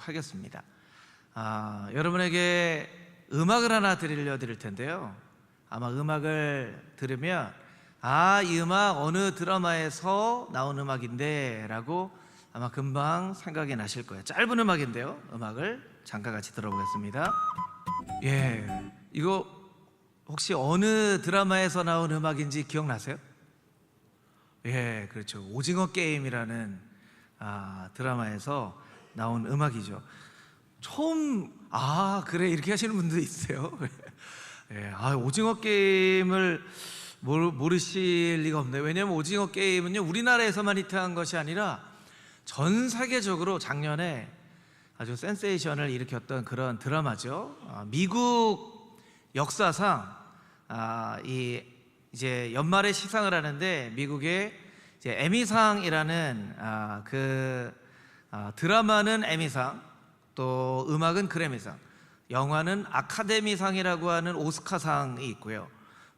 하겠습니다. 여러분에게 음악을 하나 들려드릴 텐데요. 아마 음악을 들으면 이 음악 어느 드라마에서 나온 음악인데 라고 아마 금방 생각이 나실 거예요. 짧은 음악인데요. 음악을 잠깐 같이 들어보겠습니다. 이거 혹시 어느 드라마에서 나온 음악인지 기억나세요? 그렇죠. 오징어 게임이라는 드라마에서 나온 음악이죠. 처음 그래 이렇게 하시는 분도 있어요. 오징어 게임을 모르실 리가 없네요. 왜냐하면 오징어 게임은요, 우리나라에서만 히트한 것이 아니라 전 세계적으로 작년에 아주 센세이션을 일으켰던 그런 드라마죠. 미국 역사상 이제 연말에 시상을 하는데 미국의 이제 에미상이라는 드라마는 에미상, 또 음악은 그래미상, 영화는 아카데미상이라고 하는 오스카상이 있고요.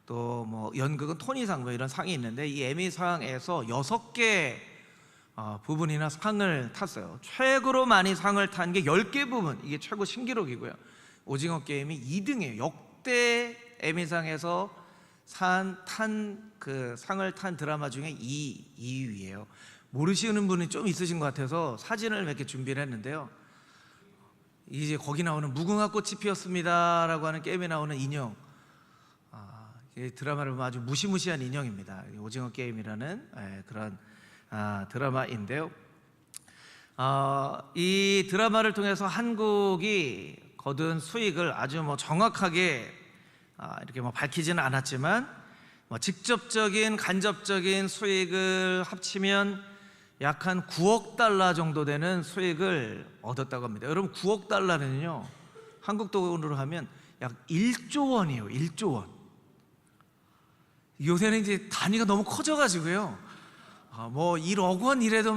또 뭐 연극은 토니상 뭐 이런 상이 있는데 이 에미상에서 6개 부분이나 상을 탔어요. 최고로 많이 상을 탄 게 10개 부분, 이게 최고 신기록이고요. 오징어 게임이 2등이에요. 역대 에미상에서 그 상을 탄 드라마 중에 2위예요. 모르시는 분이 좀 있으신 것 같아서 사진을 몇 개 준비를 했는데요. 이제 거기 나오는 무궁화 꽃이 피었습니다 라고 하는 게임에 나오는 인형, 드라마를 보면 아주 무시무시한 인형입니다. 오징어 게임이라는 그런 드라마인데요. 이 드라마를 통해서 한국이 거둔 수익을 아주 정확하게 이렇게 밝히지는 않았지만 직접적인 간접적인 수익을 합치면 약 한 9억 달러 정도 되는 수익을 얻었다고 합니다. 여러분, 9억 달러는요 한국 돈으로 하면 약 1조 원이에요. 1조 원. 요새는 이제 단위가 너무 커져가지고요, 1억 원 이래도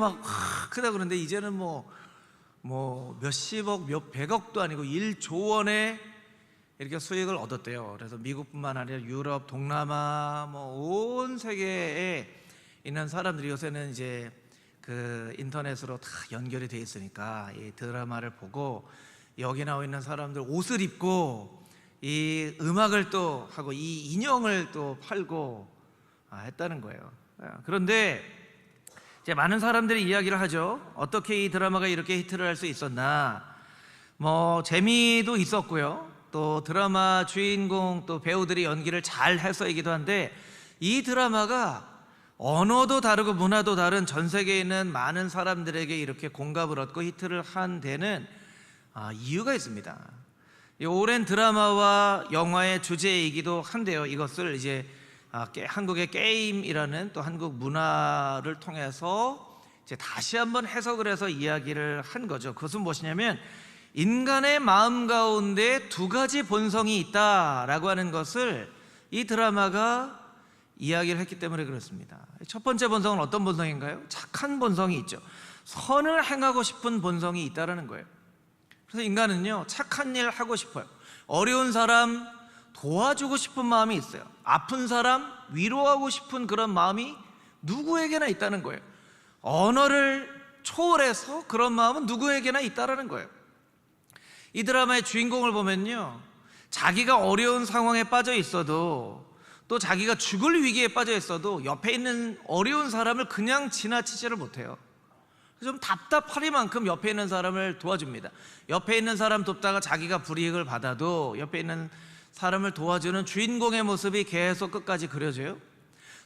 크다 그러는데 이제는 뭐 몇십억 몇백억도 아니고 1조 원의 이렇게 수익을 얻었대요. 그래서 미국뿐만 아니라 유럽, 동남아, 온 세계에 있는 사람들이 요새는 이제 그 인터넷으로 다 연결이 돼 있으니까 이 드라마를 보고 여기 나와 있는 사람들 옷을 입고 이 음악을 또 하고 이 인형을 또 팔고 했다는 거예요. 그런데 이제 많은 사람들이 이야기를 하죠. 어떻게 이 드라마가 이렇게 히트를 할 수 있었나. 재미도 있었고요, 또 드라마 주인공 또 배우들이 연기를 잘 해서이기도 한데, 이 드라마가 언어도 다르고 문화도 다른 전 세계에 있는 많은 사람들에게 이렇게 공감을 얻고 히트를 한 데는 이유가 있습니다. 이 오랜 드라마와 영화의 주제이기도 한데요, 이것을 이제 한국의 게임이라는 또 한국 문화를 통해서 이제 다시 한번 해석을 해서 이야기를 한 거죠. 그것은 무엇이냐면, 인간의 마음 가운데 두 가지 본성이 있다라고 하는 것을 이 드라마가 이야기를 했기 때문에 그렇습니다. 첫 번째 본성은 어떤 본성인가요? 착한 본성이 있죠. 선을 행하고 싶은 본성이 있다라는 거예요. 그래서 인간은요, 착한 일 하고 싶어요. 어려운 사람 도와주고 싶은 마음이 있어요. 아픈 사람 위로하고 싶은 그런 마음이 누구에게나 있다는 거예요. 언어를 초월해서 그런 마음은 누구에게나 있다라는 거예요. 이 드라마의 주인공을 보면요, 자기가 어려운 상황에 빠져 있어도, 또 자기가 죽을 위기에 빠져 있어도 옆에 있는 어려운 사람을 그냥 지나치지를 못해요. 좀 답답하리만큼 옆에 있는 사람을 도와줍니다. 옆에 있는 사람 돕다가 자기가 불이익을 받아도 옆에 있는 사람을 도와주는 주인공의 모습이 계속 끝까지 그려져요.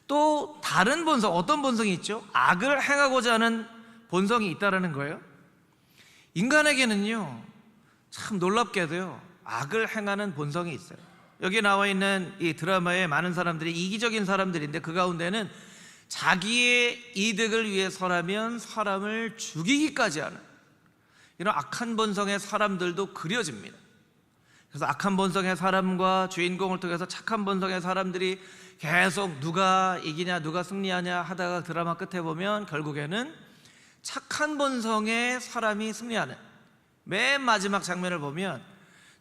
또 다른 본성, 어떤 본성이 있죠? 악을 행하고자 하는 본성이 있다라는 거예요. 인간에게는요, 참 놀랍게도요, 악을 행하는 본성이 있어요. 여기 나와 있는 이 드라마에 많은 사람들이 이기적인 사람들인데, 그 가운데는 자기의 이득을 위해서라면 사람을 죽이기까지 하는 이런 악한 본성의 사람들도 그려집니다. 그래서 악한 본성의 사람과 주인공을 통해서 착한 본성의 사람들이 계속 누가 이기냐 누가 승리하냐 하다가 드라마 끝에 보면 결국에는 착한 본성의 사람이 승리하는, 맨 마지막 장면을 보면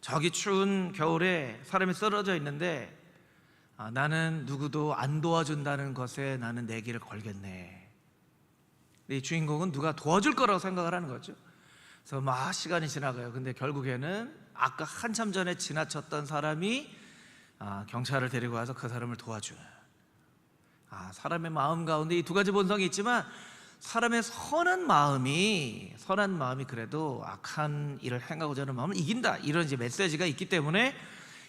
저기 추운 겨울에 사람이 쓰러져 있는데 나는 누구도 안 도와준다는 것에 나는 내 길을 걸겠네. 이 주인공은 누가 도와줄 거라고 생각을 하는 거죠. 그래서 막 시간이 지나가요. 근데 결국에는 아까 한참 전에 지나쳤던 사람이 경찰을 데리고 와서 그 사람을 도와주는, 사람의 마음 가운데 이 두 가지 본성이 있지만 사람의 선한 마음이 그래도 악한 일을 행하고자 하는 마음을 이긴다, 이런 이제 메시지가 있기 때문에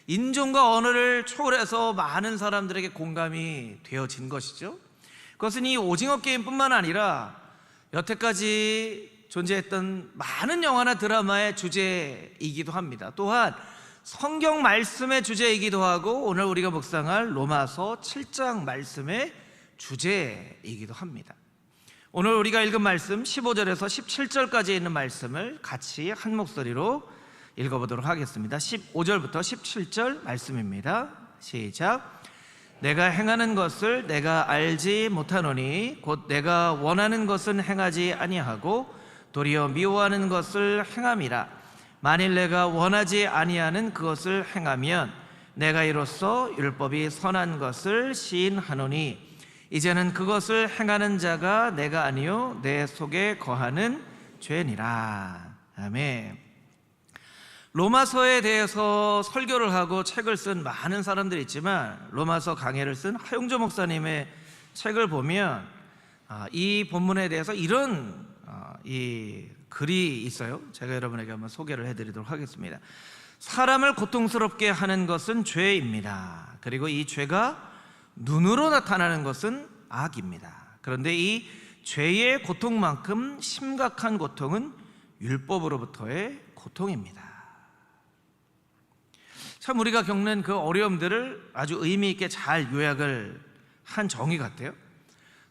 인종과 언어를 초월해서 많은 사람들에게 공감이 되어진 것이죠. 그것은 이 오징어 게임뿐만 아니라 여태까지 존재했던 많은 영화나 드라마의 주제이기도 합니다. 또한 성경 말씀의 주제이기도 하고 오늘 우리가 묵상할 로마서 7장 말씀의 주제이기도 합니다. 오늘 우리가 읽은 말씀 15절에서 17절까지 있는 말씀을 같이 한 목소리로 읽어보도록 하겠습니다. 15절부터 17절 말씀입니다. 시작. 내가 행하는 것을 내가 알지 못하노니 곧 내가 원하는 것은 행하지 아니하고 도리어 미워하는 것을 행함이라. 만일 내가 원하지 아니하는 그것을 행하면 내가 이로써 율법이 선한 것을 시인하노니 이제는 그것을 행하는 자가 내가 아니요 내 속에 거하는 죄니라. 아멘. 로마서에 대해서 설교를 하고 책을 쓴 많은 사람들이 있지만 로마서 강해를 쓴 하용조 목사님의 책을 보면 이 본문에 대해서 이런 이 글이 있어요. 제가 여러분에게 한번 소개를 해드리도록 하겠습니다. 사람을 고통스럽게 하는 것은 죄입니다. 그리고 이 죄가 눈으로 나타나는 것은 악입니다. 그런데 이 죄의 고통만큼 심각한 고통은 율법으로부터의 고통입니다. 참 우리가 겪는 그 어려움들을 아주 의미 있게 잘 요약을 한 정의 같아요.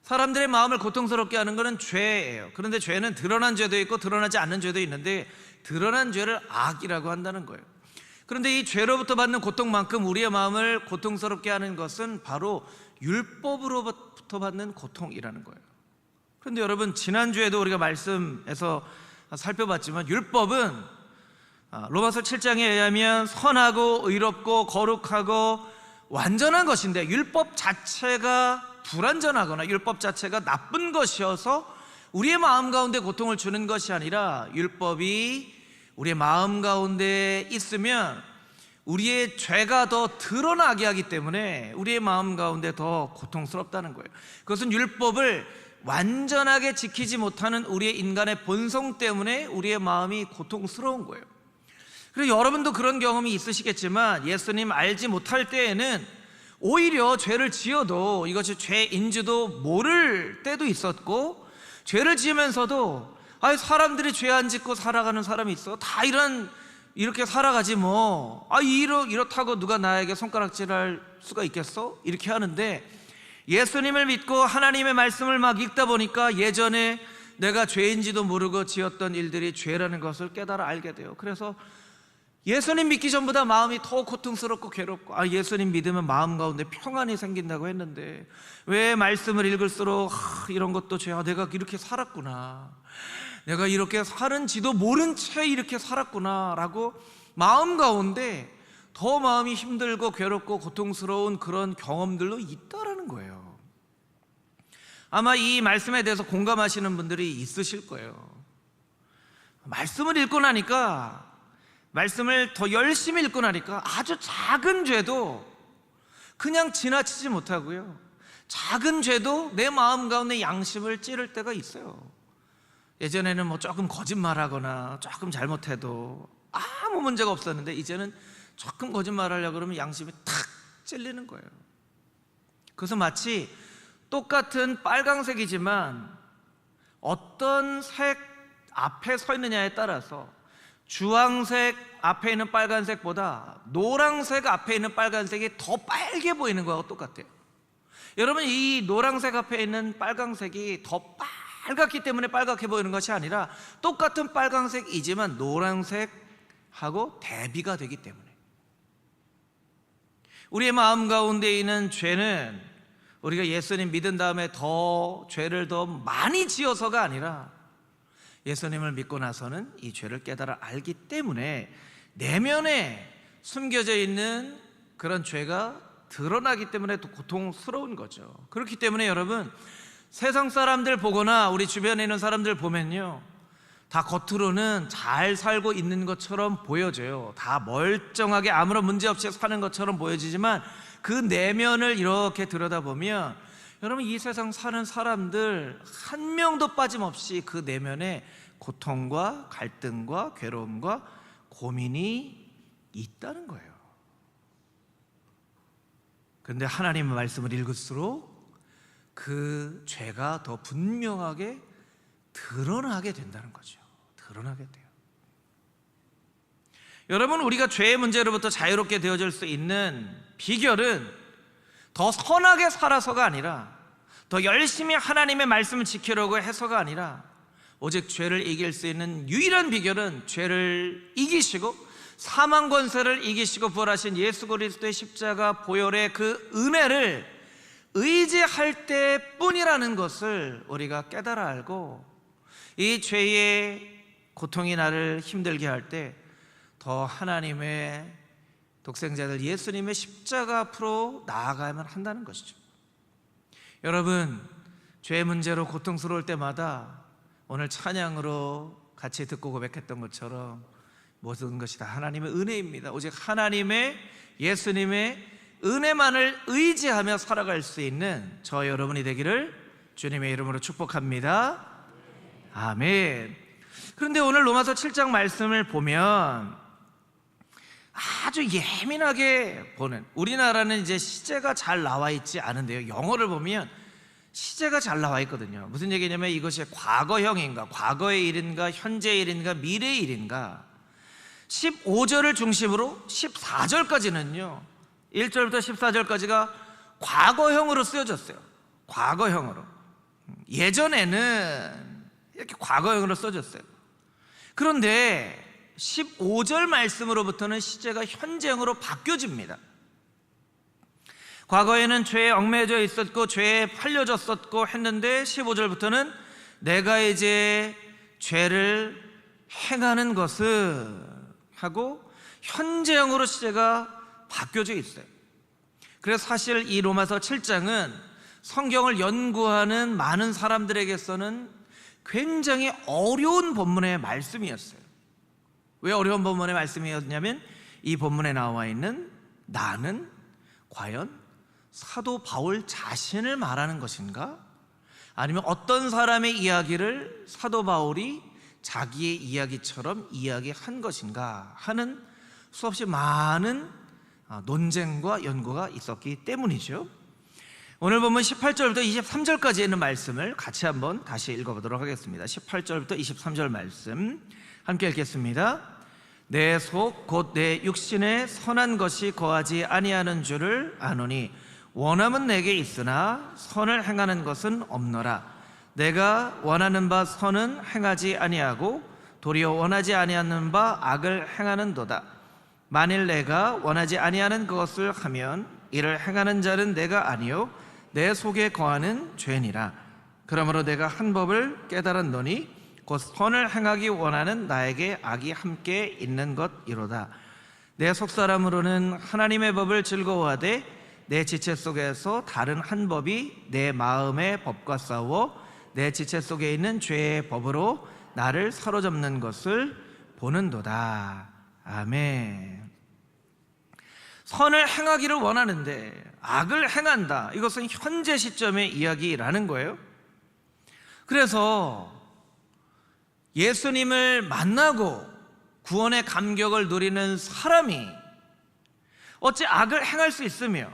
사람들의 마음을 고통스럽게 하는 것은 죄예요. 그런데 죄는 드러난 죄도 있고 드러나지 않는 죄도 있는데 드러난 죄를 악이라고 한다는 거예요. 그런데 이 죄로부터 받는 고통만큼 우리의 마음을 고통스럽게 하는 것은 바로 율법으로부터 받는 고통이라는 거예요. 그런데 여러분, 지난주에도 우리가 말씀에서 살펴봤지만 율법은 로마서 7장에 의하면 선하고 의롭고 거룩하고 완전한 것인데 율법 자체가 불완전하거나 율법 자체가 나쁜 것이어서 우리의 마음 가운데 고통을 주는 것이 아니라 율법이 우리의 마음 가운데 있으면 우리의 죄가 더 드러나게 하기 때문에 우리의 마음 가운데 더 고통스럽다는 거예요. 그것은 율법을 완전하게 지키지 못하는 우리의 인간의 본성 때문에 우리의 마음이 고통스러운 거예요. 그리고 여러분도 그런 경험이 있으시겠지만 예수님 알지 못할 때에는 오히려 죄를 지어도 이것이 죄인지도 모를 때도 있었고, 죄를 지으면서도 사람들이 죄 안 짓고 살아가는 사람이 있어, 다 이렇게 살아가지 뭐, 이렇다고 누가 나에게 손가락질할 수가 있겠어? 이렇게 하는데, 예수님을 믿고 하나님의 말씀을 막 읽다 보니까 예전에 내가 죄인지도 모르고 지었던 일들이 죄라는 것을 깨달아 알게 돼요. 그래서 예수님 믿기 전보다 마음이 더 고통스럽고 괴롭고, 예수님 믿으면 마음 가운데 평안이 생긴다고 했는데 왜 말씀을 읽을수록 이런 것도 죄야, 내가 이렇게 살았구나, 내가 이렇게 사는지도 모른 채 이렇게 살았구나 라고 마음 가운데 더 마음이 힘들고 괴롭고 고통스러운 그런 경험들도 있다라는 거예요. 아마 이 말씀에 대해서 공감하시는 분들이 있으실 거예요. 말씀을 읽고 나니까, 말씀을 더 열심히 읽고 나니까 아주 작은 죄도 그냥 지나치지 못하고요, 작은 죄도 내 마음 가운데 양심을 찌를 때가 있어요. 예전에는 뭐 조금 거짓말하거나 조금 잘못해도 아무 문제가 없었는데 이제는 조금 거짓말하려고 그러면 양심이 탁 찔리는 거예요. 그래서 마치 똑같은 빨강색이지만 어떤 색 앞에 서 있느냐에 따라서 주황색 앞에 있는 빨간색보다 노란색 앞에 있는 빨간색이 더 빨개 보이는 거하고 똑같아요. 여러분, 이 노란색 앞에 있는 빨간색이 더 빨갛기 때문에 빨갛게 보이는 것이 아니라 똑같은 빨간색이지만 노란색하고 대비가 되기 때문에, 우리의 마음 가운데 있는 죄는 우리가 예수님 믿은 다음에 더 죄를 더 많이 지어서가 아니라 예수님을 믿고 나서는 이 죄를 깨달아 알기 때문에 내면에 숨겨져 있는 그런 죄가 드러나기 때문에 또 고통스러운 거죠. 그렇기 때문에 여러분, 세상 사람들 보거나 우리 주변에 있는 사람들 보면요, 다 겉으로는 잘 살고 있는 것처럼 보여져요. 다 멀쩡하게 아무런 문제 없이 사는 것처럼 보여지지만 그 내면을 이렇게 들여다보면 여러분, 이 세상 사는 사람들 한 명도 빠짐없이 그 내면에 고통과 갈등과 괴로움과 고민이 있다는 거예요. 그런데 하나님의 말씀을 읽을수록 그 죄가 더 분명하게 드러나게 된다는 거죠. 드러나게 돼요. 여러분, 우리가 죄의 문제로부터 자유롭게 되어질 수 있는 비결은 더 선하게 살아서가 아니라, 더 열심히 하나님의 말씀을 지키려고 해서가 아니라, 오직 죄를 이길 수 있는 유일한 비결은 죄를 이기시고 사망 권세를 이기시고 부활하신 예수 그리스도의 십자가 보혈의 그 은혜를 의지할 때뿐이라는 것을 우리가 깨달아 알고, 이 죄의 고통이 나를 힘들게 할 때 더 하나님의 독생자들 예수님의 십자가 앞으로 나아가야만 한다는 것이죠. 여러분, 죄 문제로 고통스러울 때마다 오늘 찬양으로 같이 듣고 고백했던 것처럼 모든 것이 다 하나님의 은혜입니다. 오직 하나님의, 예수님의 은혜만을 의지하며 살아갈 수 있는 저 여러분이 되기를 주님의 이름으로 축복합니다. 아멘. 그런데 오늘 로마서 7장 말씀을 보면 아주 예민하게 보는, 우리나라는 이제 시제가 잘 나와 있지 않은데요, 영어를 보면 시제가 잘 나와 있거든요. 무슨 얘기냐면 이것이 과거형인가, 과거의 일인가, 현재의 일인가, 미래의 일인가. 15절을 중심으로 14절까지는요, 1절부터 14절까지가 과거형으로 쓰여졌어요. 과거형으로. 예전에는 이렇게 과거형으로 써졌어요. 그런데 15절 말씀으로부터는 시제가 현재형으로 바뀌어집니다. 과거에는 죄에 얽매여져 있었고 죄에 팔려졌었고 했는데 15절부터는 내가 이제 죄를 행하는 것을 하고 현재형으로 시제가 바뀌어져 있어요. 그래서 사실 이 로마서 7장은 성경을 연구하는 많은 사람들에게서는 굉장히 어려운 본문의 말씀이었어요. 왜 어려운 본문의 말씀이었냐면 이 본문에 나와 있는 나는 과연 사도 바울 자신을 말하는 것인가? 아니면 어떤 사람의 이야기를 사도 바울이 자기의 이야기처럼 이야기한 것인가 하는 수없이 많은 논쟁과 연구가 있었기 때문이죠. 오늘 보면 18절부터 23절까지 있는 말씀을 같이 한번 다시 읽어보도록 하겠습니다. 18절부터 23절 말씀 함께 읽겠습니다. 내 속 곧 내 육신에 선한 것이 거하지 아니하는 줄을 아노니 원함은 내게 있으나 선을 행하는 것은 없노라. 내가 원하는 바 선은 행하지 아니하고 도리어 원하지 아니하는 바 악을 행하는도다. 만일 내가 원하지 아니하는 그것을 하면 이를 행하는 자는 내가 아니요 내 속에 거하는 죄니라. 그러므로 내가 한 법을 깨달았노니 곧 선을 행하기 원하는 나에게 악이 함께 있는 것이로다. 내 속사람으로는 하나님의 법을 즐거워하되 내 지체 속에서 다른 한 법이 내 마음의 법과 싸워 내 지체 속에 있는 죄의 법으로 나를 사로잡는 것을 보는도다. 아멘. 선을 행하기를 원하는데 악을 행한다. 이것은 현재 시점의 이야기라는 거예요. 그래서 예수님을 만나고 구원의 감격을 누리는 사람이 어찌 악을 행할 수 있으며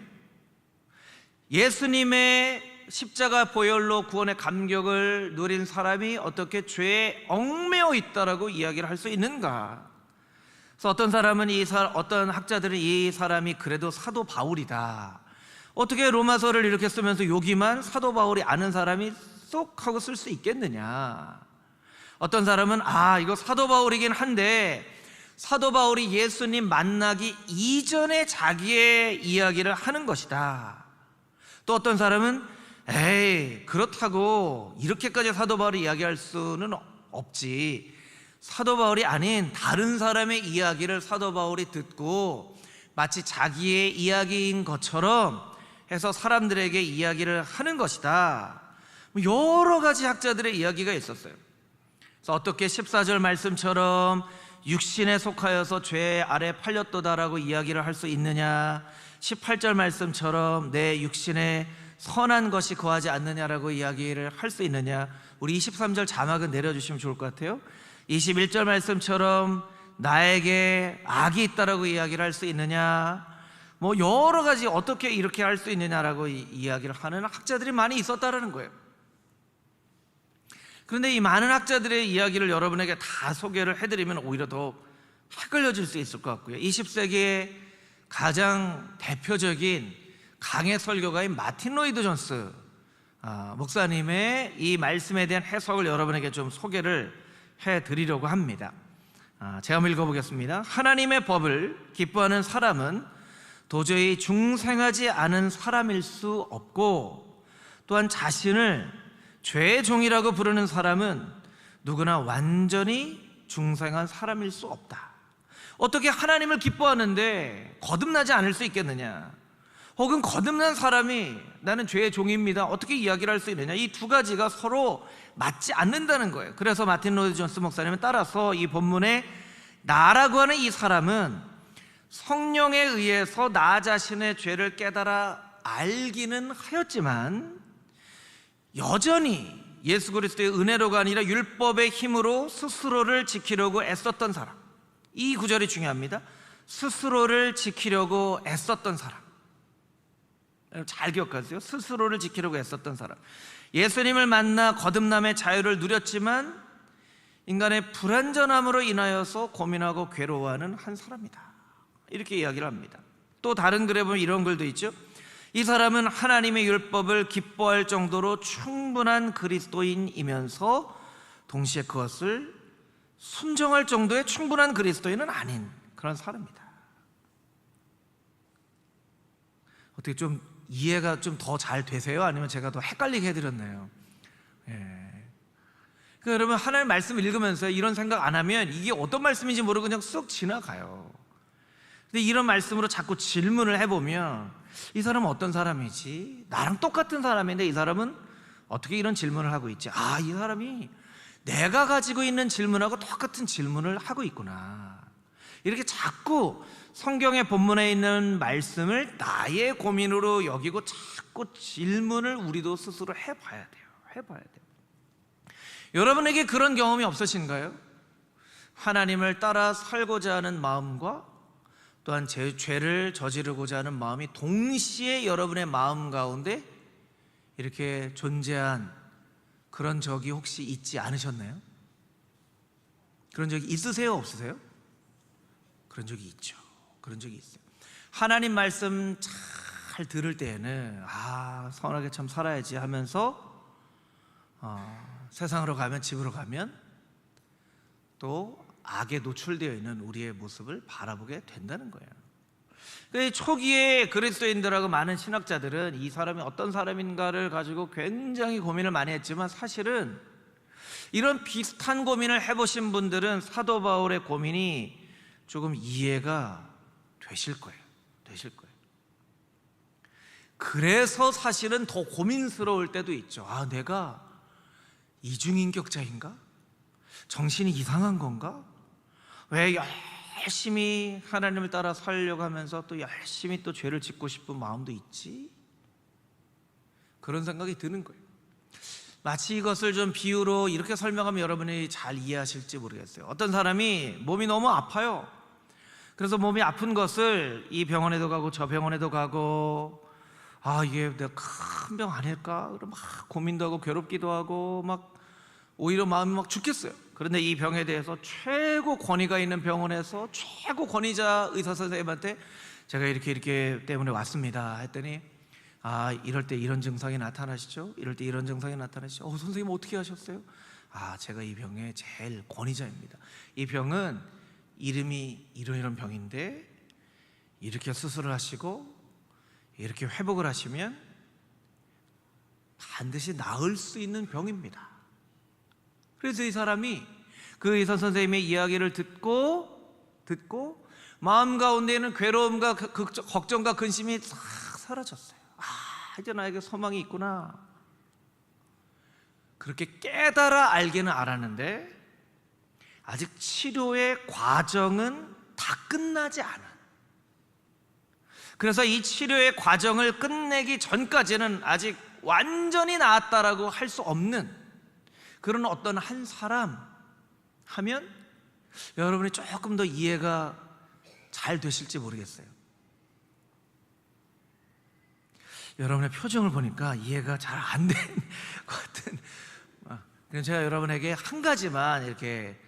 예수님의 십자가 보혈로 구원의 감격을 누린 사람이 어떻게 죄에 얽매여 있다라고 이야기를 할 수 있는가? 그래서 어떤 사람은 어떤 학자들은 이 사람이 그래도 사도 바울이다. 어떻게 로마서를 이렇게 쓰면서 여기만 사도 바울이 아는 사람이 쏙 하고 쓸 수 있겠느냐? 어떤 사람은 이거 사도 바울이긴 한데 사도 바울이 예수님 만나기 이전에 자기의 이야기를 하는 것이다. 또 어떤 사람은 에이 그렇다고 이렇게까지 사도 바울이 이야기할 수는 없지. 사도 바울이 아닌 다른 사람의 이야기를 사도 바울이 듣고 마치 자기의 이야기인 것처럼 해서 사람들에게 이야기를 하는 것이다. 여러 가지 학자들의 이야기가 있었어요. 그래서 어떻게 14절 말씀처럼 육신에 속하여서 죄 아래 팔렸도다라고 이야기를 할 수 있느냐, 18절 말씀처럼 내 육신에 선한 것이 거하지 않느냐라고 이야기를 할 수 있느냐. 우리 23절 자막은 내려주시면 좋을 것 같아요. 21절 말씀처럼 나에게 악이 있다라고 이야기를 할 수 있느냐, 뭐 여러 가지 어떻게 이렇게 할 수 있느냐라고 이야기를 하는 학자들이 많이 있었다라는 거예요. 그런데 이 많은 학자들의 이야기를 여러분에게 다 소개를 해드리면 오히려 더 헷갈려질 수 있을 것 같고요. 20세기의 가장 대표적인 강해 설교가인 마틴 로이드 존스 목사님의 이 말씀에 대한 해석을 여러분에게 좀 소개를 해드리려고 합니다. 제가 한번 읽어보겠습니다. 하나님의 법을 기뻐하는 사람은 도저히 중생하지 않은 사람일 수 없고, 또한 자신을 죄의 종이라고 부르는 사람은 누구나 완전히 중생한 사람일 수 없다. 어떻게 하나님을 기뻐하는데 거듭나지 않을 수 있겠느냐, 혹은 거듭난 사람이 나는 죄의 종입니다, 어떻게 이야기를 할 수 있느냐. 이 두 가지가 서로 맞지 않는다는 거예요. 그래서 마틴 로이드 존스 목사님은 따라서 이 본문에 나라고 하는 이 사람은 성령에 의해서 나 자신의 죄를 깨달아 알기는 하였지만 여전히 예수 그리스도의 은혜로가 아니라 율법의 힘으로 스스로를 지키려고 애썼던 사람. 이 구절이 중요합니다. 스스로를 지키려고 애썼던 사람. 잘 기억하세요. 스스로를 지키려고 애썼던 사람. 예수님을 만나 거듭남의 자유를 누렸지만 인간의 불완전함으로 인하여서 고민하고 괴로워하는 한 사람이다, 이렇게 이야기를 합니다. 또 다른 글에 보면 이런 글도 있죠. 이 사람은 하나님의 율법을 기뻐할 정도로 충분한 그리스도인이면서 동시에 그것을 순종할 정도의 충분한 그리스도인은 아닌 그런 사람입니다. 어떻게 좀 이해가 좀 더 잘 되세요? 아니면 제가 더 헷갈리게 해드렸나요? 그러니까 여러분, 하나님 말씀을 읽으면서 이런 생각 안 하면 이게 어떤 말씀인지 모르고 그냥 쑥 지나가요. 근데 이런 말씀으로 자꾸 질문을 해보면 이 사람은 어떤 사람이지? 나랑 똑같은 사람인데 이 사람은 어떻게 이런 질문을 하고 있지? 이 사람이 내가 가지고 있는 질문하고 똑같은 질문을 하고 있구나. 이렇게 자꾸 성경의 본문에 있는 말씀을 나의 고민으로 여기고 자꾸 질문을 우리도 스스로 해봐야 돼요. 여러분에게 그런 경험이 없으신가요? 하나님을 따라 살고자 하는 마음과 또한 죄를 저지르고자 하는 마음이 동시에 여러분의 마음 가운데 이렇게 존재한 그런 적이 혹시 있지 않으셨나요? 그런 적이 있으세요? 없으세요? 그런 적이 있죠. 그런 적이 있어요. 하나님 말씀 잘 들을 때에는 선하게 참 살아야지 하면서 세상으로 가면, 집으로 가면 또 악에 노출되어 있는 우리의 모습을 바라보게 된다는 거예요. 그 초기에 그리스도인들하고 많은 신학자들은 이 사람이 어떤 사람인가를 가지고 굉장히 고민을 많이 했지만, 사실은 이런 비슷한 고민을 해보신 분들은 사도 바울의 고민이 조금 이해가 되실 거예요. 그래서 사실은 더 고민스러울 때도 있죠. 내가 이중인격자인가? 정신이 이상한 건가? 왜 열심히 하나님을 따라 살려고 하면서 또 열심히 또 죄를 짓고 싶은 마음도 있지? 그런 생각이 드는 거예요. 마치 이것을 좀 비유로 이렇게 설명하면 여러분이 잘 이해하실지 모르겠어요. 어떤 사람이 몸이 너무 아파요. 그래서 몸이 아픈 것을 이 병원에도 가고 저 병원에도 가고, 이게 내가 큰 병 아닐까? 그럼 막 고민도 하고 괴롭기도 하고 막 오히려 마음이 막 죽겠어요. 그런데 이 병에 대해서 최고 권위가 있는 병원에서 최고 권위자 의사 선생님한테 제가 이렇게 때문에 왔습니다 했더니, 이럴 때 이런 증상이 나타나시죠? 이럴 때 이런 증상이 나타나시죠? 선생님 어떻게 하셨어요? 제가 이 병의 제일 권위자입니다. 이 병은 이름이 이런 병인데 이렇게 수술을 하시고 이렇게 회복을 하시면 반드시 나을 수 있는 병입니다. 그래서 이 사람이 그 의사 선생님의 이야기를 듣고 마음 가운데에는 괴로움과 걱정과 근심이 싹 사라졌어요. 이제 나에게 소망이 있구나. 그렇게 깨달아 알기는 알았는데 아직 치료의 과정은 다 끝나지 않아. 그래서 이 치료의 과정을 끝내기 전까지는 아직 완전히 나았다라고 할 수 없는 그런 어떤 한 사람 하면 여러분이 조금 더 이해가 잘 되실지 모르겠어요. 여러분의 표정을 보니까 이해가 잘 안 된 것 같은. 그래서 제가 여러분에게 한 가지만 이렇게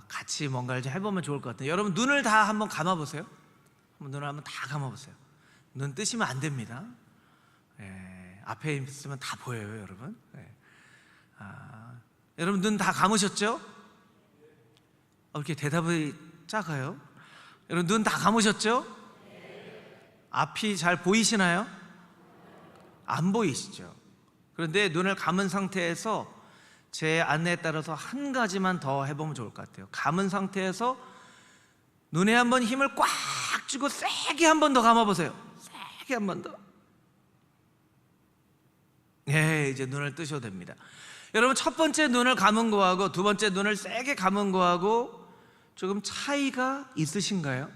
같이 뭔가를 좀 해보면 좋을 것 같아요. 여러분 눈을 다 한번 감아보세요. 눈을 한번 다 감아보세요. 눈 뜨시면 안 됩니다. 앞에 있으면 다 보여요, 여러분. 여러분 눈 다 감으셨죠? 이렇게 대답이 작아요. 여러분 눈 다 감으셨죠? 앞이 잘 보이시나요? 안 보이시죠? 그런데 눈을 감은 상태에서 제 안내에 따라서 한 가지만 더 해보면 좋을 것 같아요. 감은 상태에서 눈에 한번 힘을 꽉 쥐고 세게 한 번 더 감아보세요. 세게 한 번 더. 이제 눈을 뜨셔도 됩니다. 여러분 첫 번째 눈을 감은 거하고 두 번째 눈을 세게 감은 거하고 조금 차이가 있으신가요?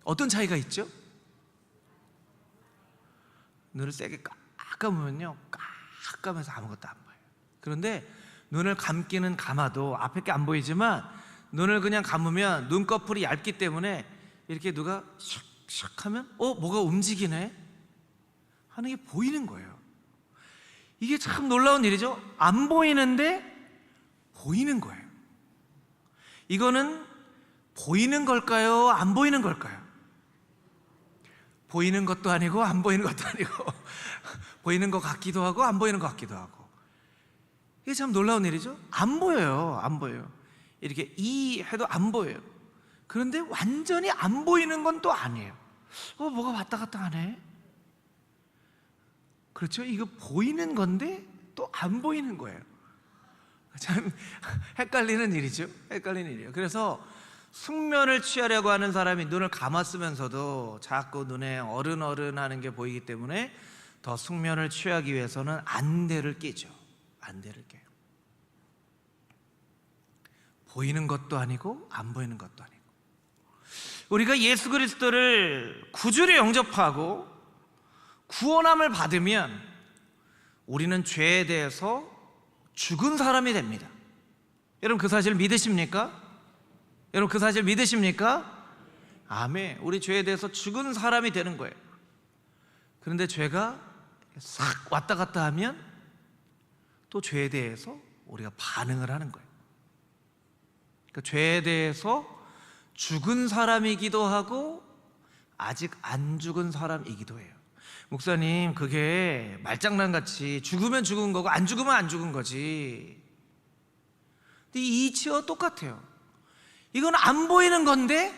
어떤 차이가 있죠? 눈을 세게 꽉 감으면요, 꽉 감아서 아무것도 안 보여요. 그런데 눈을 감기는 감아도 앞에 게 안 보이지만 눈을 그냥 감으면 눈꺼풀이 얇기 때문에 이렇게 누가 샥샥 하면 뭐가 움직이네 하는 게 보이는 거예요. 이게 참 놀라운 일이죠. 안 보이는데 보이는 거예요. 이거는 보이는 걸까요? 안 보이는 걸까요? 보이는 것도 아니고 안 보이는 것도 아니고 보이는 것 같기도 하고 안 보이는 것 같기도 하고. 이게 참 놀라운 일이죠. 안 보여요. 안 보여요. 이렇게 해도 안 보여요. 그런데 완전히 안 보이는 건 또 아니에요. 뭐가 왔다 갔다 하네. 그렇죠? 이거 보이는 건데 또 안 보이는 거예요. 참 헷갈리는 일이죠. 헷갈리는 일이에요. 그래서 숙면을 취하려고 하는 사람이 눈을 감았으면서도 자꾸 눈에 어른어른 하는 게 보이기 때문에 더 숙면을 취하기 위해서는 안대를 끼죠. 안대를 껴요. 보이는 것도 아니고 안 보이는 것도 아니고. 우리가 예수 그리스도를 구주로 영접하고 구원함을 받으면 우리는 죄에 대해서 죽은 사람이 됩니다. 여러분 그 사실 믿으십니까? 여러분 그 사실 믿으십니까? 아멘. 우리 죄에 대해서 죽은 사람이 되는 거예요. 그런데 죄가 싹 왔다 갔다 하면 또 죄에 대해서 우리가 반응을 하는 거예요. 그러니까 죄에 대해서 죽은 사람이기도 하고 아직 안 죽은 사람이기도 해요. 목사님, 그게 말장난같이 죽으면 죽은 거고 안 죽으면 안 죽은 거지. 근데 이 이치와 똑같아요. 이건 안 보이는 건데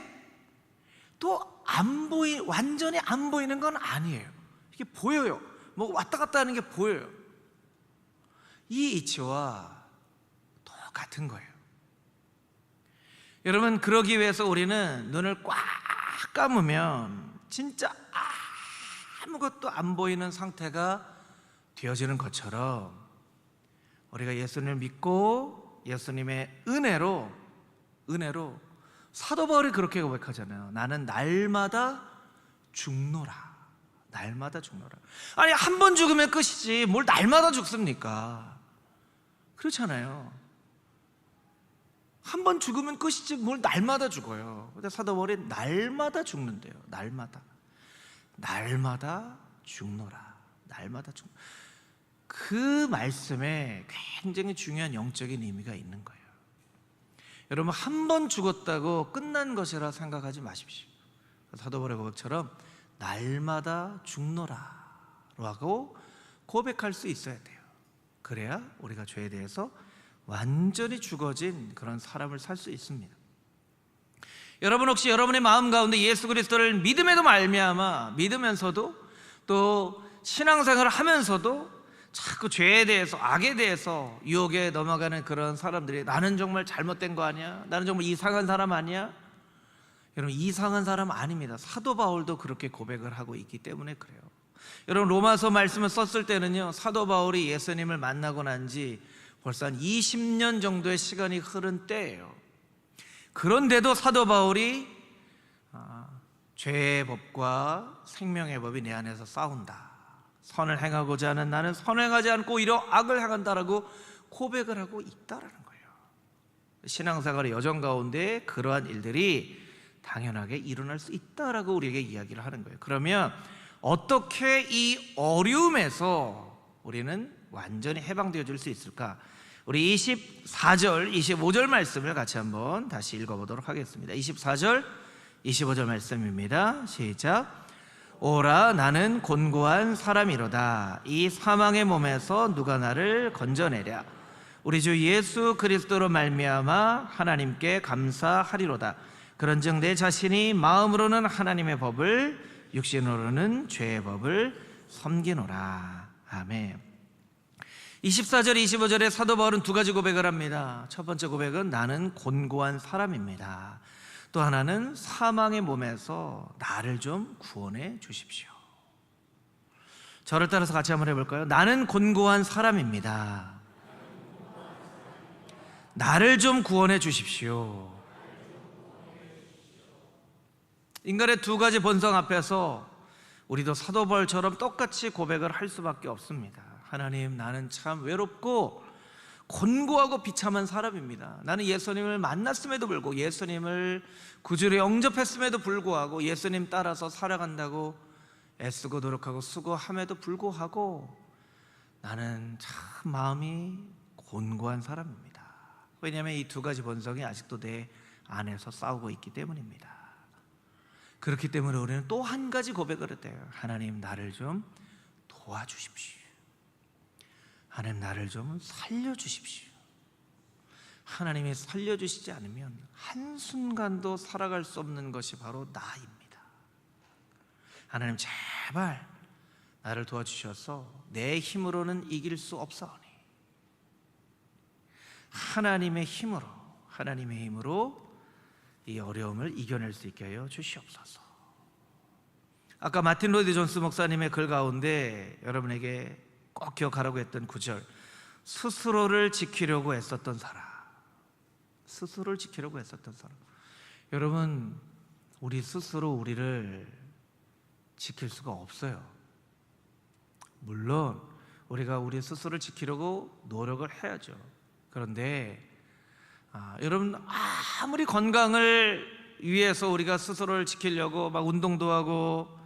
또 완전히 안 보이는 건 아니에요. 이게 보여요. 뭐 왔다 갔다 하는 게 보여요. 이 이치와 똑같은 거예요. 여러분, 그러기 위해서 우리는 눈을 꽉 감으면 진짜 아무것도 안 보이는 상태가 되어지는 것처럼 우리가 예수님을 믿고 예수님의 은혜로 사도 바울이 그렇게 고백하잖아요. 나는 날마다 죽노라. 날마다 죽노라. 아니, 한 번 죽으면 끝이지 뭘 날마다 죽습니까? 그렇잖아요. 한 번 죽으면 끝이지 뭘 날마다 죽어요. 근데 사도 바울이 날마다 죽는데요. 날마다 죽노라. 날마다 죽노라. 그 말씀에 굉장히 중요한 영적인 의미가 있는 거예요. 여러분, 한 번 죽었다고 끝난 것이라 생각하지 마십시오. 사도 바울의 고백처럼 날마다 죽노라라고 고백할 수 있어야 돼요. 그래야 우리가 죄에 대해서 완전히 죽어진 그런 사람을 살 수 있습니다. 여러분, 혹시 여러분의 마음 가운데 예수 그리스도를 믿음에도 말미암아 믿으면서도 또 신앙생활을 하면서도 자꾸 죄에 대해서, 악에 대해서 유혹에 넘어가는 그런 사람들이, 나는 정말 잘못된 거 아니야? 나는 정말 이상한 사람 아니야? 여러분, 이상한 사람 아닙니다. 사도 바울도 그렇게 고백을 하고 있기 때문에 그래요. 여러분, 로마서 말씀을 썼을 때는요, 사도 바울이 예수님을 만나고 난 지 벌써 한 20년 정도의 시간이 흐른 때예요. 그런데도 사도 바울이 죄의 법과 생명의 법이 내 안에서 싸운다. 선을 행하고자 하는 나는 선을 행하지 않고 오히려 악을 행한다라고 고백을 하고 있다라는 거예요. 신앙생활의 여정 가운데 그러한 일들이 당연하게 일어날 수 있다라고 우리에게 이야기를 하는 거예요. 그러면 어떻게 이 어려움에서 우리는 완전히 해방되어 줄 수 있을까? 우리 24절, 25절 말씀을 같이 한번 다시 읽어보도록 하겠습니다. 24절, 25절 말씀입니다. 시작. 오라 나는 곤고한 사람이로다. 이 사망의 몸에서 누가 나를 건져내랴. 우리 주 예수 그리스도로 말미암아 하나님께 감사하리로다. 그런즉 내 자신이 마음으로는 하나님의 법을, 육신으로는 죄의 법을 섬기노라. 아멘. 24절, 25절에 사도 바울은 두 가지 고백을 합니다. 첫 번째 고백은 나는 곤고한 사람입니다. 또 하나는 사망의 몸에서 나를 좀 구원해 주십시오. 저를 따라서 같이 한번 해볼까요? 나는 곤고한 사람입니다. 나를 좀 구원해 주십시오. 인간의 두 가지 본성 앞에서 우리도 사도 바울처럼 똑같이 고백을 할 수밖에 없습니다. 하나님, 나는 참 외롭고 곤고하고 비참한 사람입니다. 나는 예수님을 만났음에도 불구하고, 예수님을 구주로 영접했음에도 불구하고, 예수님 따라서 살아간다고 애쓰고 노력하고 수고함에도 불구하고 나는 참 마음이 곤고한 사람입니다. 왜냐하면 이 두 가지 본성이 아직도 내 안에서 싸우고 있기 때문입니다. 그렇기 때문에 우리는 또 한 가지 고백을 해요. 하나님, 나를 좀 도와주십시오. 하나님, 나를 좀 살려주십시오. 하나님이 살려주시지 않으면 한순간도 살아갈 수 없는 것이 바로 나입니다. 하나님, 제발 나를 도와주셔서 내 힘으로는 이길 수 없사오니 하나님의 힘으로 이 어려움을 이겨낼 수 있게 하여 주시옵소서. 아까 마틴 로이드 존스 목사님의 글 가운데 여러분에게 꼭 기억하라고 했던 구절, 스스로를 지키려고 애썼던 사람. 스스로를 지키려고 애썼던 사람. 여러분, 우리 스스로 우리를 지킬 수가 없어요. 물론 우리가 우리 스스로를 지키려고 노력을 해야죠. 그런데 여러분, 아무리 건강을 위해서 우리가 스스로를 지키려고 막 운동도 하고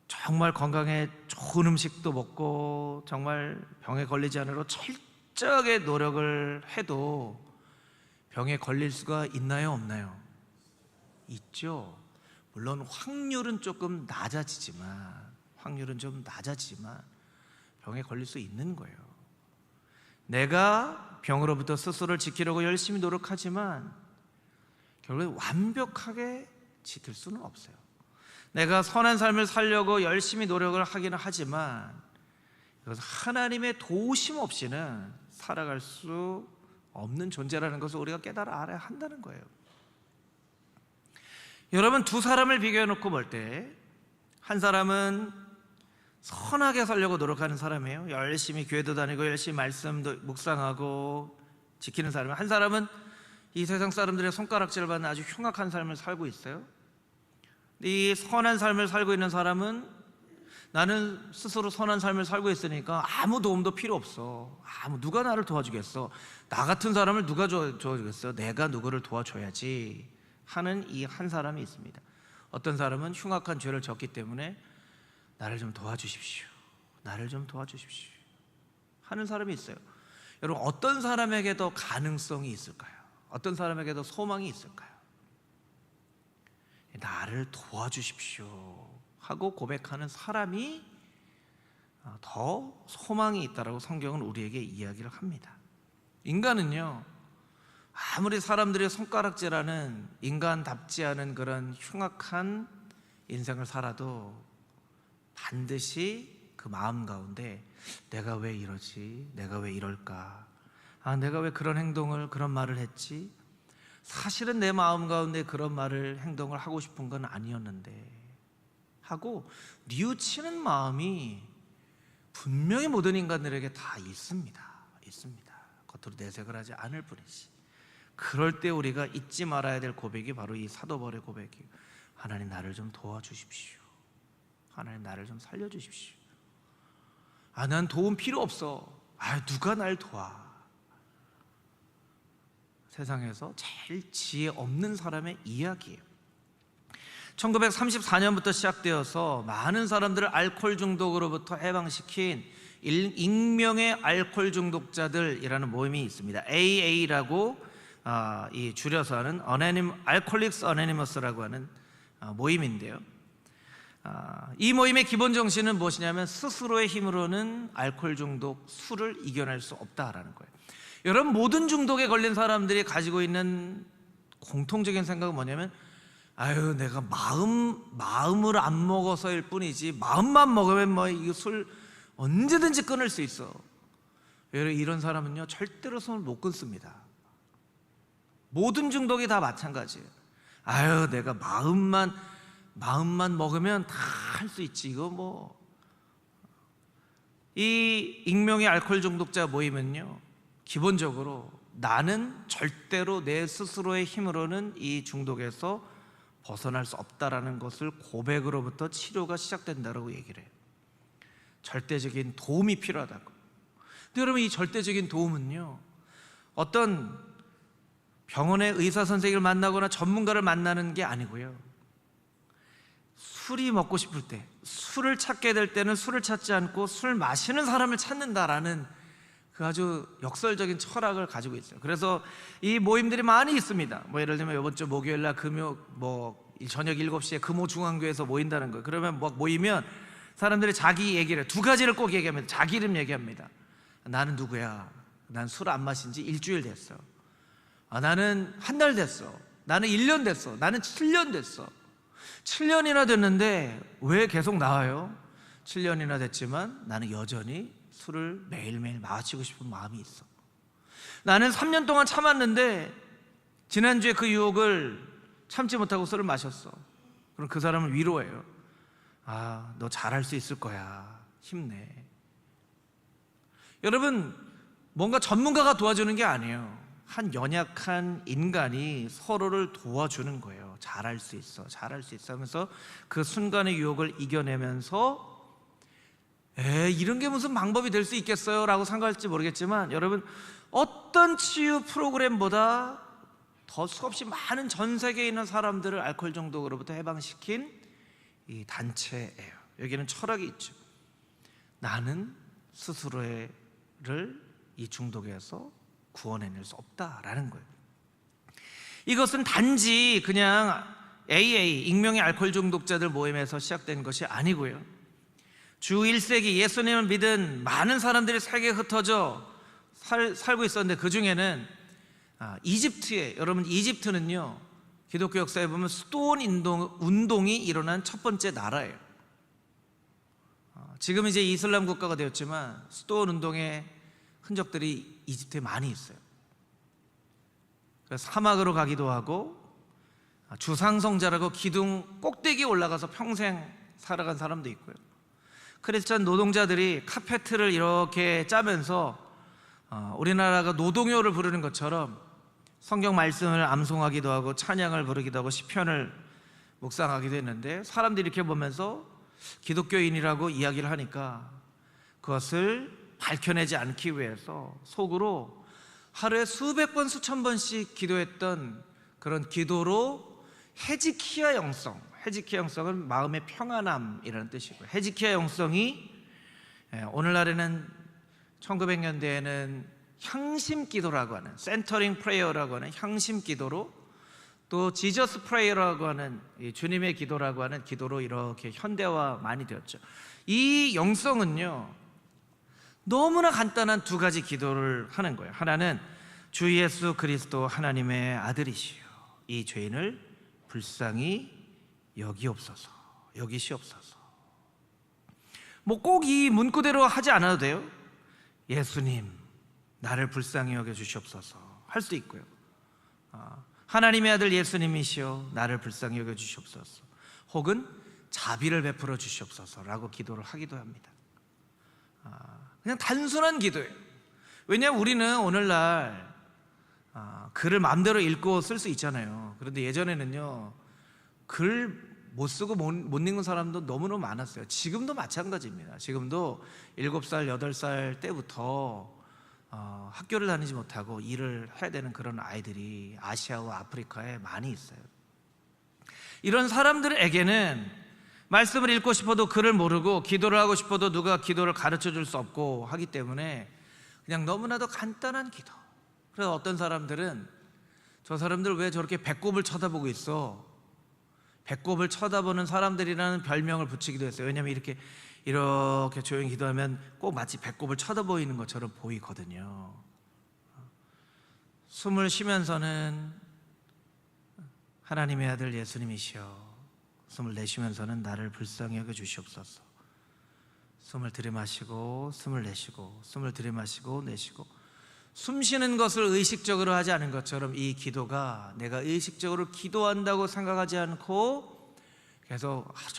정말 건강에 좋은 음식도 먹고 정말 병에 걸리지 않으려 철저하게 노력을 해도 병에 걸릴 수가 있나요, 없나요? 있죠. 물론 확률은 조금 낮아지지만 병에 걸릴 수 있는 거예요. 내가 병으로부터 스스로를 지키려고 열심히 노력하지만 결국에 완벽하게 지킬 수는 없어요. 내가 선한 삶을 살려고 열심히 노력을 하기는 하지만 이것은 하나님의 도우심 없이는 살아갈 수 없는 존재라는 것을 우리가 알아야 한다는 거예요. 여러분, 두 사람을 비교해 놓고 볼 때 한 사람은 선하게 살려고 노력하는 사람이에요. 열심히 교회도 다니고 열심히 말씀도 묵상하고 지키는 사람이에요. 한 사람은 이 세상 사람들의 손가락질을 받는 아주 흉악한 삶을 살고 있어요. 이 선한 삶을 살고 있는 사람은 나는 스스로 선한 삶을 살고 있으니까 아무 도움도 필요 없어. 누가 나를 도와주겠어? 나 같은 사람을 누가 도와주겠어? 내가 누구를 도와줘야지 하는 이 한 사람이 있습니다. 어떤 사람은 흉악한 죄를 졌기 때문에 나를 좀 도와주십시오. 나를 좀 도와주십시오 하는 사람이 있어요. 여러분, 어떤 사람에게 더 가능성이 있을까요? 어떤 사람에게 더 소망이 있을까요? 나를 도와주십시오 하고 고백하는 사람이 더 소망이 있다라고 성경은 우리에게 이야기를 합니다. 인간은요, 아무리 사람들의 손가락질하는 인간답지 않은 그런 흉악한 인생을 살아도 반드시 그 마음 가운데 내가 왜 이러지? 내가 왜 이럴까? 내가 왜 그런 행동을, 그런 말을 했지? 사실은 내 마음 가운데 그런 말을, 행동을 하고 싶은 건 아니었는데 하고 뉘우치는 마음이 분명히 모든 인간들에게 다 있습니다. 있습니다. 겉으로 내색을 하지 않을 뿐이지. 그럴 때 우리가 잊지 말아야 될 고백이 바로 이 사도 바울의 고백이에요. 하나님 나를 좀 도와주십시오. 하나님 나를 좀 살려주십시오. 난 도움 필요 없어. 누가 날 도와. 세상에서 제일 지혜 없는 사람의 이야기예요. 1934년부터 시작되어서 많은 사람들을 알코올 중독으로부터 해방시킨 익명의 알코올 중독자들이라는 모임이 있습니다. AA라고 이 줄여서 하는 Alcoholics Anonymous라고 하는 모임인데요. 이 모임의 기본 정신은 무엇이냐면 스스로의 힘으로는 알코올 중독, 술을 이겨낼 수 없다라는 거예요. 여러분, 모든 중독에 걸린 사람들이 가지고 있는 공통적인 생각은 뭐냐면 내가 마음을 안 먹어서일 뿐이지 마음만 먹으면 뭐 이 술 언제든지 끊을 수 있어. 여러분, 이런 사람은요 절대로 손을 못 끊습니다. 모든 중독이 다 마찬가지예요. 내가 마음만 먹으면 다 할 수 있지. 이거 뭐. 이 익명의 알코올 중독자 모임은요 기본적으로 나는 절대로 내 스스로의 힘으로는 이 중독에서 벗어날 수 없다라는 것을 고백으로부터 치료가 시작된다라고 얘기를 해요. 절대적인 도움이 필요하다고. 근데 여러분, 이 절대적인 도움은요 어떤 병원의 의사 선생님을 만나거나 전문가를 만나는 게 아니고요, 술이 먹고 싶을 때, 술을 찾게 될 때는 술을 찾지 않고 술 마시는 사람을 찾는다라는 그 아주 역설적인 철학을 가지고 있어요. 그래서 이 모임들이 많이 있습니다. 뭐 예를 들면 이번 주 목요일 날 저녁 7시에 금호중앙교회에서 모인다는 거예요. 그러면 모이면 사람들이 자기 얘기를 두 가지를 꼭 얘기합니다. 자기 이름 얘기합니다. 나는 누구야? 난 술 안 마신 지 일주일 됐어. 나는 한 달 됐어. 나는 1년 됐어. 나는 7년 됐어. 7년이나 됐는데 왜 계속 나와요? 7년이나 됐지만 나는 여전히 술을 매일매일 마시고 싶은 마음이 있어. 나는 3년 동안 참았는데 지난주에 그 유혹을 참지 못하고 술을 마셨어. 그럼 그 사람을 위로해요. 너 잘할 수 있을 거야. 힘내. 여러분, 뭔가 전문가가 도와주는 게 아니에요. 한 연약한 인간이 서로를 도와주는 거예요. 잘할 수 있어, 잘할 수 있어 하면서 그 순간의 유혹을 이겨내면서 이런 게 무슨 방법이 될 수 있겠어요? 라고 생각할지 모르겠지만, 여러분, 어떤 치유 프로그램보다 더 수없이 많은 전 세계에 있는 사람들을 알코올 중독으로부터 해방시킨 이 단체예요. 여기는 철학이 있죠. 나는 스스로를 이 중독에서 구원해낼 수 없다라는 거예요. 이것은 단지 그냥 AA, 익명의 알코올 중독자들 모임에서 시작된 것이 아니고요, 주 1세기 예수님을 믿은 많은 사람들이 세계에 흩어져 살고 있었는데, 그 중에는 이집트에, 여러분, 이집트는요 기독교 역사에 보면 스톤 운동이 일어난 첫 번째 나라예요. 지금 이제 이슬람 국가가 되었지만 스톤 운동의 흔적들이 이집트에 많이 있어요. 그래서 사막으로 가기도 하고 주상성자라고 기둥 꼭대기에 올라가서 평생 살아간 사람도 있고요, 크리스천 노동자들이 카페트를 이렇게 짜면서 우리나라가 노동요를 부르는 것처럼 성경 말씀을 암송하기도 하고 찬양을 부르기도 하고 시편을 묵상하기도 했는데, 사람들이 이렇게 보면서 기독교인이라고 이야기를 하니까 그것을 밝혀내지 않기 위해서 속으로 하루에 수백 번 수천 번씩 기도했던 그런 기도로 헤지키야 영성, 헤지키야 영성은 마음의 평안함이라는 뜻이고요, 헤지키야 영성이 오늘날에는 1900년대에는 향심 기도라고 하는, 센터링 프레이어라고 하는 향심 기도로, 또 지저스 프레이어라고 하는 주님의 기도라고 하는 기도로 이렇게 현대화 많이 되었죠. 이 영성은요 너무나 간단한 두 가지 기도를 하는 거예요. 하나는 주 예수 그리스도 하나님의 아들이시여 이 죄인을 불쌍히 여기시옵소서. 뭐 꼭 이 문구대로 하지 않아도 돼요. 예수님 나를 불쌍히 여겨주시옵소서 할 수 있고요, 하나님의 아들 예수님이시여 나를 불쌍히 여겨주시옵소서, 혹은 자비를 베풀어 주시옵소서라고 기도를 하기도 합니다. 그냥 단순한 기도예요. 왜냐하면 우리는 오늘날 글을 마음대로 읽고 쓸 수 있잖아요. 그런데 예전에는요, 글 못 쓰고 못 읽는 사람도 너무너무 많았어요. 지금도 마찬가지입니다. 지금도 7살, 8살 때부터 학교를 다니지 못하고 일을 해야 되는 그런 아이들이 아시아와 아프리카에 많이 있어요. 이런 사람들에게는 말씀을 읽고 싶어도 글을 모르고, 기도를 하고 싶어도 누가 기도를 가르쳐 줄 수 없고 하기 때문에 그냥 너무나도 간단한 기도. 그래서 어떤 사람들은 저 사람들 왜 저렇게 배꼽을 쳐다보고 있어? 배꼽을 쳐다보는 사람들이라는 별명을 붙이기도 했어요. 왜냐하면 이렇게 조용히 기도하면 꼭 마치 배꼽을 쳐다보이는 것처럼 보이거든요. 숨을 쉬면서는 하나님의 아들 예수님이시여, 숨을 내쉬면서는 나를 불쌍히 여겨 주시옵소서. 숨을 들이마시고 숨을 내쉬고, 숨을 들이마시고 내쉬고, 숨 쉬는 것을 의식적으로 하지 않은 것처럼 이 기도가 내가 의식적으로 기도한다고 생각하지 않고 계속 하루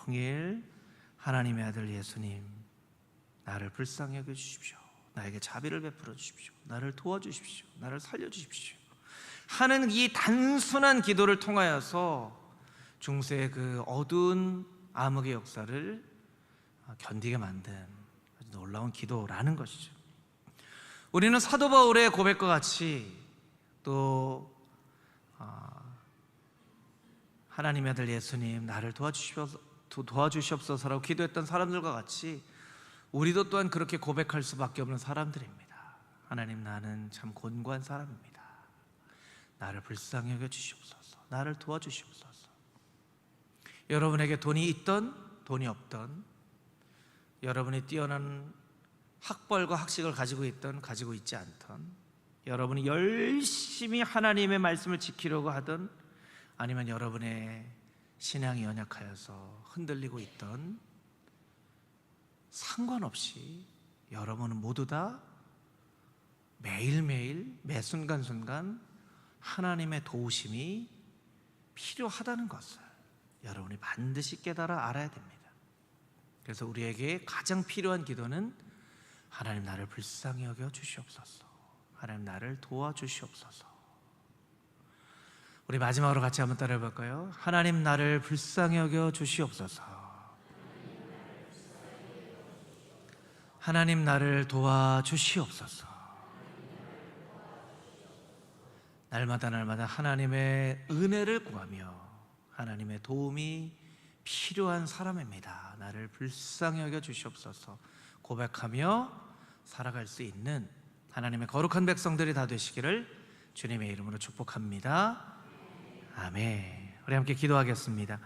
종일 하나님의 아들 예수님, 나를 불쌍히 여겨 주십시오, 나에게 자비를 베풀어 주십시오, 나를 도와주십시오, 나를 살려주십시오 하는 이 단순한 기도를 통하여서 중세의 그 어두운 암흑의 역사를 견디게 만든 아주 놀라운 기도라는 것이죠. 우리는 사도 바울의 고백과 같이 또 하나님의 아들 예수님, 나를 도와주시옵소서라고 기도했던 사람들과 같이 우리도 또한 그렇게 고백할 수밖에 없는 사람들입니다. 하나님, 나는 참 곤고한 사람입니다. 나를 불쌍히 여겨 주시옵소서, 나를 도와주시옵소서. 여러분에게 돈이 있던 돈이 없던, 여러분이 뛰어난 학벌과 학식을 가지고 있던 가지고 있지 않던, 여러분이 열심히 하나님의 말씀을 지키려고 하던, 아니면 여러분의 신앙이 연약하여서 흔들리고 있던, 상관없이 여러분은 모두 다 매일매일 매 순간순간 하나님의 도우심이 필요하다는 것을 여러분이 반드시 깨달아 알아야 됩니다. 그래서 우리에게 가장 필요한 기도는 하나님, 나를 불쌍히 여겨 주시옵소서, 하나님, 나를 도와주시옵소서. 우리 마지막으로 같이 한번 따라해 볼까요? 하나님, 나를 불쌍히 여겨 주시옵소서. 하나님, 나를 도와주시옵소서. 날마다 하나님의 은혜를 구하며 하나님의 도움이 필요한 사람입니다. 나를 불쌍히 여겨 주시옵소서 고백하며 살아갈 수 있는 하나님의 거룩한 백성들이 다 되시기를 주님의 이름으로 축복합니다. 아멘. 우리 함께 기도하겠습니다.